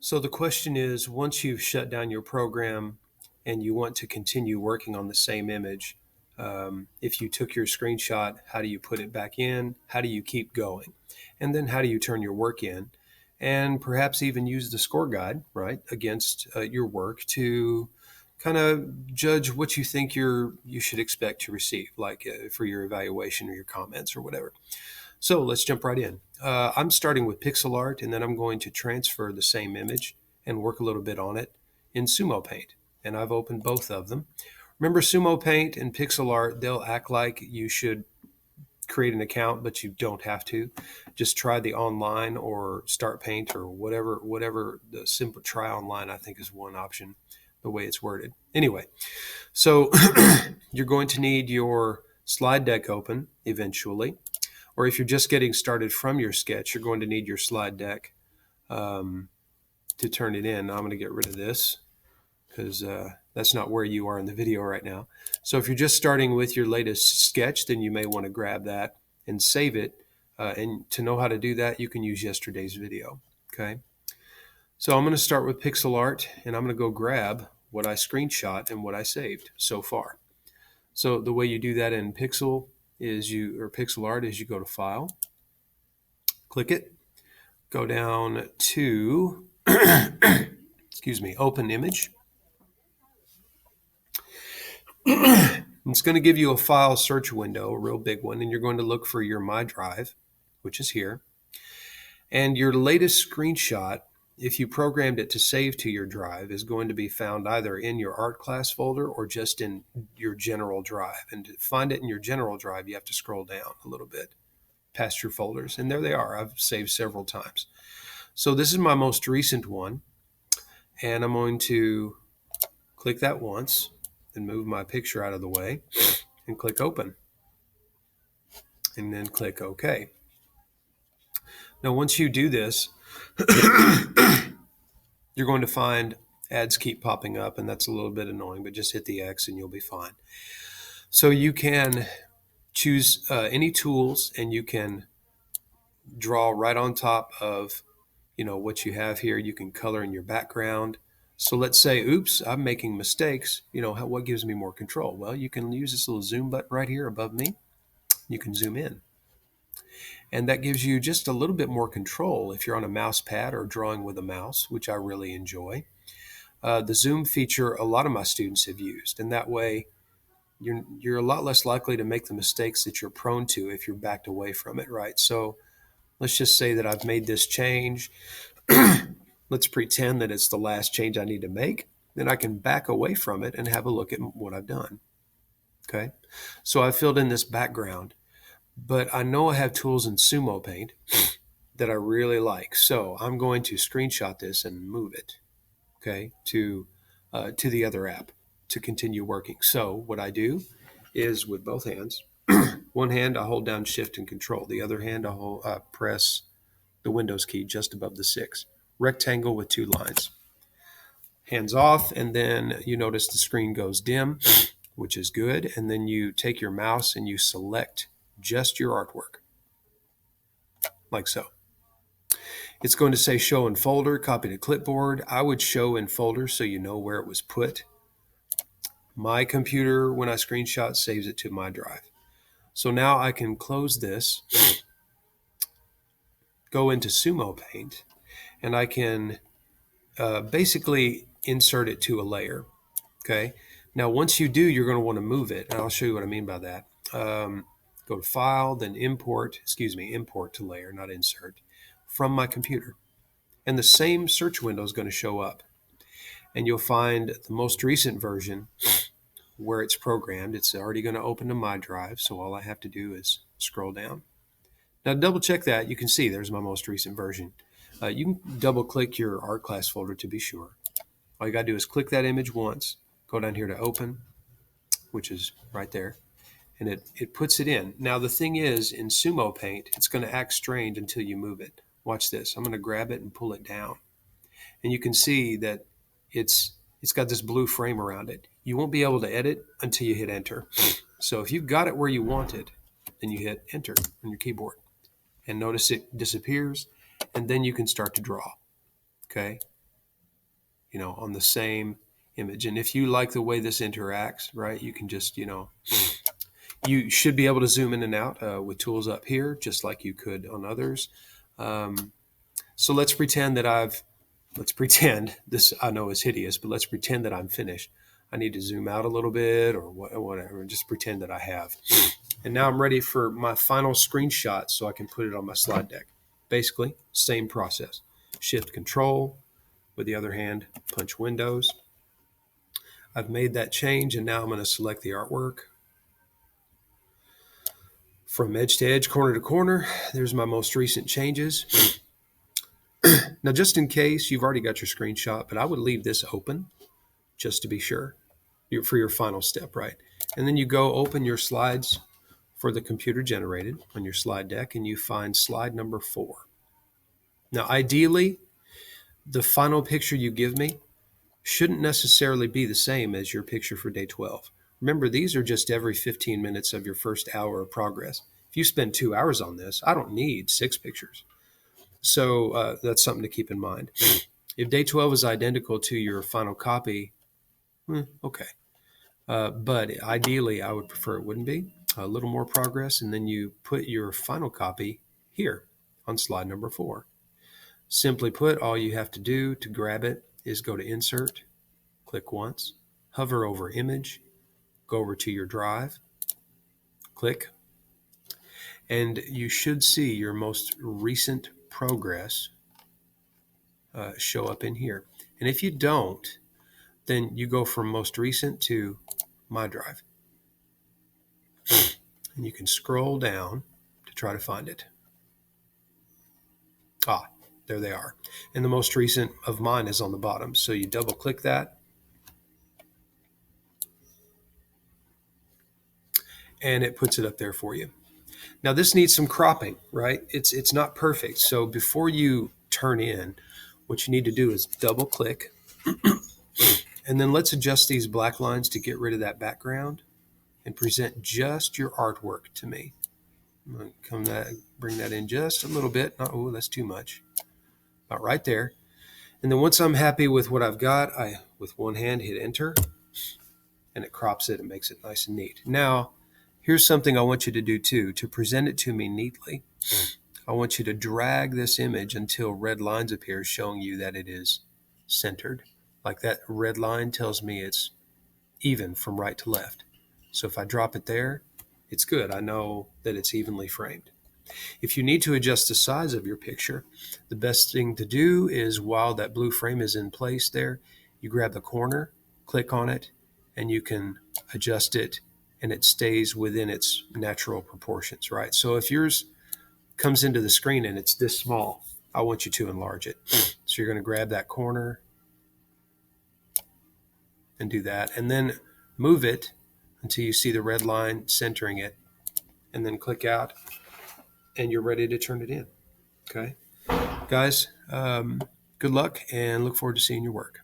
So the question is, once you've shut down your program and you want to continue working on the same image, if you took your screenshot, how do you put it back in? How do you keep going? And then how do you turn your work in? And perhaps even use the score guide, right, against your work to kind of judge what you think you should expect to receive, like for your evaluation or your comments or whatever. So let's jump right in. I'm starting with pixel art, and then I'm going to transfer the same image and work a little bit on it in Sumo Paint. And I've opened both of them. Remember, Sumo Paint and pixel art, they'll act like you should create an account, but you don't have to. Just try the online or Start Paint or whatever the simple try online, I think, is one option, the way it's worded. Anyway, so you're going to need your slide deck open eventually, or if you're just getting started from your sketch, you're going to need your slide deck to turn it in. Now I'm going to get rid of this because that's not where you are in the video right now. So if you're just starting with your latest sketch, then you may want to grab that and save it. And to know how to do that, you can use yesterday's video. Okay. So I'm going to start with pixel art, and I'm going to go grab what I screenshot and what I saved so far. So the way you do that in pixel art is you go to File, click it, go down to excuse me, Open Image. It's going to give you a file search window, a real big one, and you're going to look for your My Drive, which is here. And your latest screenshot, if you programmed it to save to your drive, is going to be found either in your art class folder or just in your general drive. And to find it in your general drive, you have to scroll down a little bit past your folders. And there they are. I've saved several times. So this is my most recent one. And I'm going to click that once and move my picture out of the way and click Open. And then click OK. Now, once you do this, you're going to find ads keep popping up, and that's a little bit annoying, but just hit the X and you'll be fine. So you can choose any tools, and you can draw right on top of what you have here. You can color in your background. So let's say, oops, I'm making mistakes. What gives me more control? Well, you can use this little zoom button right here above me. You can zoom in. And that gives you just a little bit more control if you're on a mouse pad or drawing with a mouse, which I really enjoy. The zoom feature a lot of my students have used, and that way you're a lot less likely to make the mistakes that you're prone to if you're backed away from it, right? So let's just say that I've made this change. Let's pretend that it's the last change I need to make. Then I can back away from it and have a look at what I've done. Okay, so I filled in this background, but I know I have tools in Sumo Paint that I really like. So I'm going to screenshot this and move it, okay, to the other app to continue working. So what I do is with both hands, one hand I hold down Shift and Control. The other hand I press the Windows key just above the 6. Rectangle with 2 lines. Hands off, and then you notice the screen goes dim, which is good. And then you take your mouse and you select just your artwork, like so. It's going to say show in folder, copy to clipboard. I would show in folder so you know where it was put. My computer, when I screenshot, saves it to my drive. So now I can close this, go into Sumo Paint, and I can basically insert it to a layer. Okay. Now, once you do, you're going to want to move it, and I'll show you what I mean by that. Go to File, then import to layer, not insert, from my computer. And the same search window is going to show up. And you'll find the most recent version where it's programmed. It's already going to open to my drive, so all I have to do is scroll down. Now, double check that. You can see there's my most recent version. You can double click your art class folder to be sure. All you got to do is click that image once, go down here to open, which is right there, and it puts it in. Now, the thing is, in Sumo Paint, it's going to act strange until you move it. Watch this. I'm going to grab it and pull it down. And you can see that it's got this blue frame around it. You won't be able to edit until you hit enter. So if you've got it where you want it, then you hit enter on your keyboard. And notice it disappears, and then you can start to draw. Okay? on the same image. And if you like the way this interacts, right, you can just, you should be able to zoom in and out with tools up here, just like you could on others. So let's pretend this, I know is hideous, but let's pretend that I'm finished. I need to zoom out a little bit or whatever, and just pretend that I have. And now I'm ready for my final screenshot so I can put it on my slide deck. Basically, same process. Shift Control, with the other hand, punch Windows. I've made that change, and now I'm going to select the artwork. From edge to edge, corner to corner, there's my most recent changes. Now, just in case, you've already got your screenshot, but I would leave this open just to be sure for your final step, right? And then you go open your slides for the computer generated on your slide deck, and you find slide number 4. Now, ideally, the final picture you give me shouldn't necessarily be the same as your picture for day 12. Remember, these are just every 15 minutes of your first hour of progress. If you spend 2 hours on this, I don't need 6 pictures. So that's something to keep in mind. If day 12 is identical to your final copy, okay. But ideally, I would prefer it wouldn't be. A little more progress, and then you put your final copy here on slide number 4. Simply put, all you have to do to grab it is go to Insert, click once, hover over Image, go over to your drive, click, and you should see your most recent progress show up in here. And if you don't, then you go from most recent to My Drive. And you can scroll down to try to find it. There they are. And the most recent of mine is on the bottom. So you double click that. And it puts it up there for you. Now this needs some cropping, right? It's not perfect. So before you turn in, what you need to do is double click. And then let's adjust these black lines to get rid of that background and present just your artwork to me. I'm going to bring that in just a little bit. Oh, that's too much. About right there. And then once I'm happy with what I've got, I, with one hand, hit enter, and it crops it and makes it nice and neat. Now, here's something I want you to do too. To present it to me neatly, I want you to drag this image until red lines appear showing you that it is centered. Like that red line tells me it's even from right to left. So if I drop it there, it's good. I know that it's evenly framed. If you need to adjust the size of your picture, the best thing to do is while that blue frame is in place there, you grab the corner, click on it, and you can adjust it and it stays within its natural proportions, right? So if yours comes into the screen and it's this small, I want you to enlarge it. So you're going to grab that corner and do that, and then move it until you see the red line centering it, and then click out, and you're ready to turn it in. Okay, guys, good luck, and look forward to seeing your work.